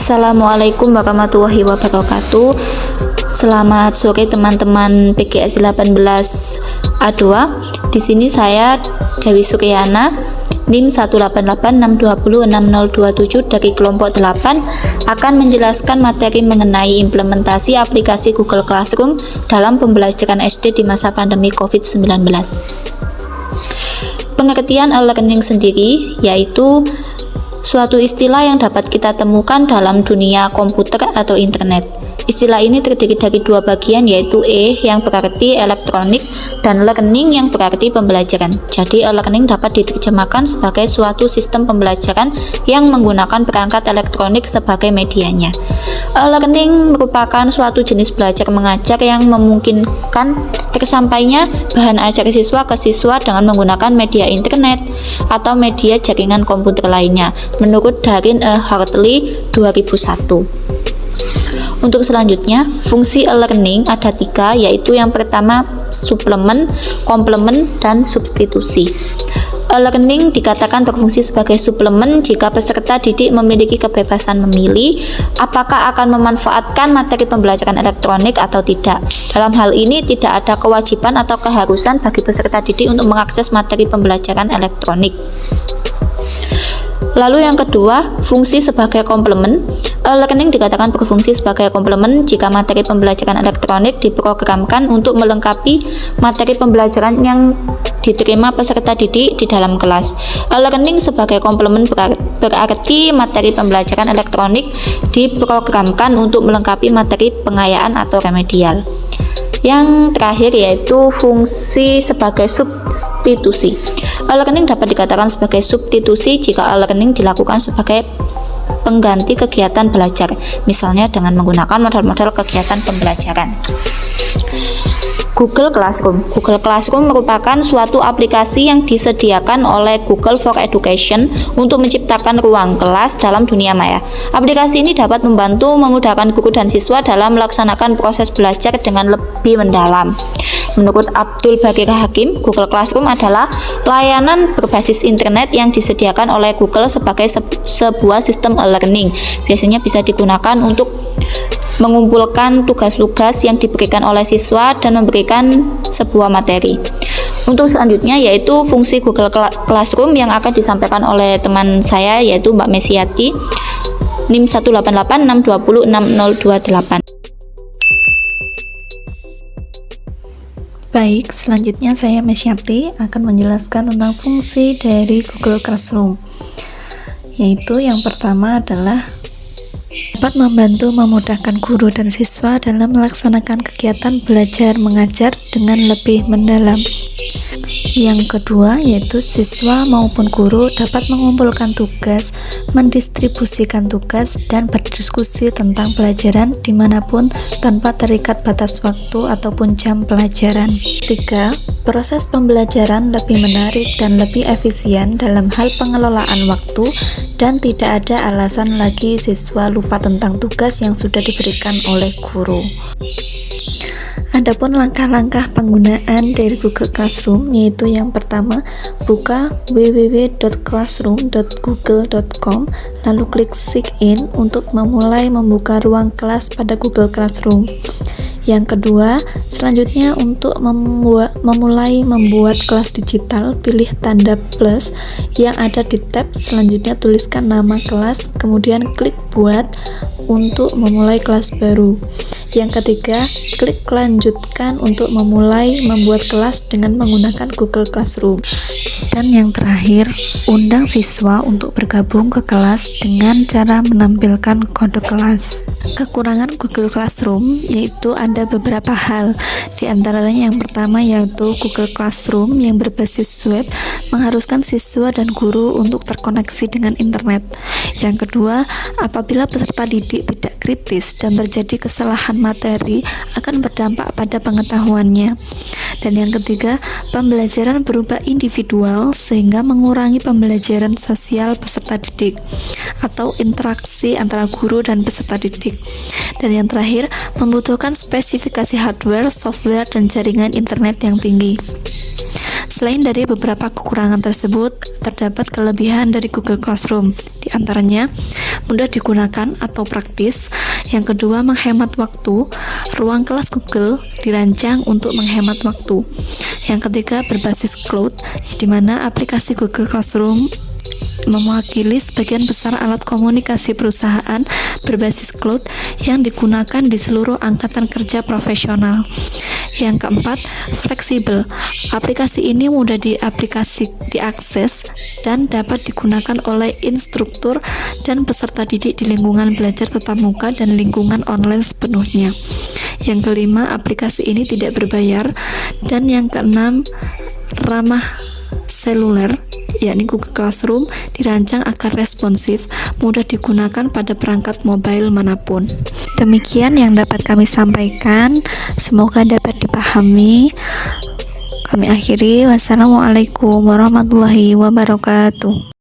Assalamualaikum warahmatullahi wabarakatuh. Selamat sore teman-teman PGS 18 A2. Di sini saya Dewi Suryana, NIM 18862060027 dari kelompok 8 akan menjelaskan materi mengenai implementasi aplikasi Google Classroom dalam pembelajaran SD di masa pandemi COVID-19. Pengertian e-learning sendiri yaitu suatu istilah yang dapat kita temukan dalam dunia komputer atau internet. Istilah ini terdiri dari dua bagian, yaitu yang berarti elektronik dan learning yang berarti pembelajaran. Jadi e-learning dapat diterjemahkan sebagai suatu sistem pembelajaran yang menggunakan perangkat elektronik sebagai medianya. E-learning merupakan suatu jenis belajar mengajar yang memungkinkan tersampainya bahan ajar siswa ke siswa dengan menggunakan media internet atau media jaringan komputer lainnya, menurut Darin E. Hartley 2001. Untuk selanjutnya, fungsi e-learning ada 3, yaitu yang pertama suplemen, komplement, dan substitusi. E-learning dikatakan berfungsi sebagai suplemen jika peserta didik memiliki kebebasan memilih apakah akan memanfaatkan materi pembelajaran elektronik atau tidak. Dalam hal ini tidak ada kewajiban atau keharusan bagi peserta didik untuk mengakses materi pembelajaran elektronik. Lalu yang kedua, fungsi sebagai komplement. E-learning dikatakan berfungsi sebagai komplement jika materi pembelajaran elektronik diprogramkan untuk melengkapi materi pembelajaran yang diterima peserta didik di dalam kelas. E-learning sebagai komplement berarti materi pembelajaran elektronik diprogramkan untuk melengkapi materi pengayaan atau remedial. Yang terakhir yaitu fungsi sebagai substitusi. E-learning dapat dikatakan sebagai substitusi jika e-learning dilakukan sebagai pengganti kegiatan belajar, misalnya dengan menggunakan model-model kegiatan pembelajaran. Google Classroom. Google Classroom merupakan suatu aplikasi yang disediakan oleh Google for Education untuk menciptakan ruang kelas dalam dunia maya. Aplikasi ini dapat membantu memudahkan guru dan siswa dalam melaksanakan proses belajar dengan lebih mendalam. Menurut Abdul Bakir Hakim, Google Classroom adalah layanan berbasis internet yang disediakan oleh Google sebagai sebuah sistem e-learning. Biasanya bisa digunakan untuk mengumpulkan tugas-tugas yang diberikan oleh siswa dan memberikan sebuah materi. Untuk selanjutnya yaitu fungsi Google Classroom yang akan disampaikan oleh teman saya yaitu Mbak Mesiati, NIM 18862060028. Baik, selanjutnya saya Mesiati akan menjelaskan tentang fungsi dari Google Classroom. Yaitu yang pertama adalah dapat membantu memudahkan guru dan siswa dalam melaksanakan kegiatan belajar mengajar dengan lebih mendalam. Yang kedua yaitu siswa maupun guru dapat mengumpulkan tugas, mendistribusikan tugas, dan berdiskusi tentang pelajaran dimanapun tanpa terikat batas waktu ataupun jam pelajaran. 3. Proses pembelajaran lebih menarik dan lebih efisien dalam hal pengelolaan waktu dan tidak ada alasan lagi siswa lupa tentang tugas yang sudah diberikan oleh guru. Adapun langkah-langkah penggunaan dari Google Classroom yaitu yang pertama, buka www.classroom.google.com lalu klik sign in untuk memulai membuka ruang kelas pada Google Classroom. Yang kedua, selanjutnya untuk memulai membuat kelas digital, pilih tanda plus yang ada di tab selanjutnya, tuliskan nama kelas, kemudian klik buat untuk memulai kelas baru. Yang ketiga, klik lanjutkan untuk memulai membuat kelas dengan menggunakan Google Classroom. Dan yang terakhir, undang siswa untuk bergabung ke kelas dengan cara menampilkan kode kelas. Kekurangan Google Classroom yaitu ada beberapa hal. Di antaranya yang pertama yaitu Google Classroom yang berbasis web mengharuskan siswa dan guru untuk terkoneksi dengan internet. Yang kedua, apabila peserta didik tidak kritis dan terjadi kesalahan materi akan berdampak pada pengetahuannya. Dan yang ketiga, pembelajaran berubah individual sehingga mengurangi pembelajaran sosial peserta didik atau interaksi antara guru dan peserta didik. Dan yang terakhir, membutuhkan spesifikasi hardware, software, dan jaringan internet yang tinggi. Selain dari beberapa kekurangan tersebut, terdapat kelebihan dari Google Classroom. Di antaranya, mudah digunakan atau praktis. Yang kedua, menghemat waktu. Ruang kelas Google dirancang untuk menghemat waktu. Yang ketiga, berbasis cloud, di mana aplikasi Google Classroom mewakili sebagian besar alat komunikasi perusahaan berbasis cloud yang digunakan di seluruh angkatan kerja profesional. Yang keempat, fleksibel. Aplikasi ini mudah diakses dan dapat digunakan oleh instruktur dan peserta didik di lingkungan belajar tatap muka dan lingkungan online sepenuhnya. Yang kelima, aplikasi ini tidak berbayar. Dan yang keenam, ramah seluler, yakni Google Classroom dirancang agar responsif, mudah digunakan pada perangkat mobile manapun. Demikian yang dapat kami sampaikan, semoga dapat dipahami. Kami akhiri, wassalamualaikum warahmatullahi wabarakatuh.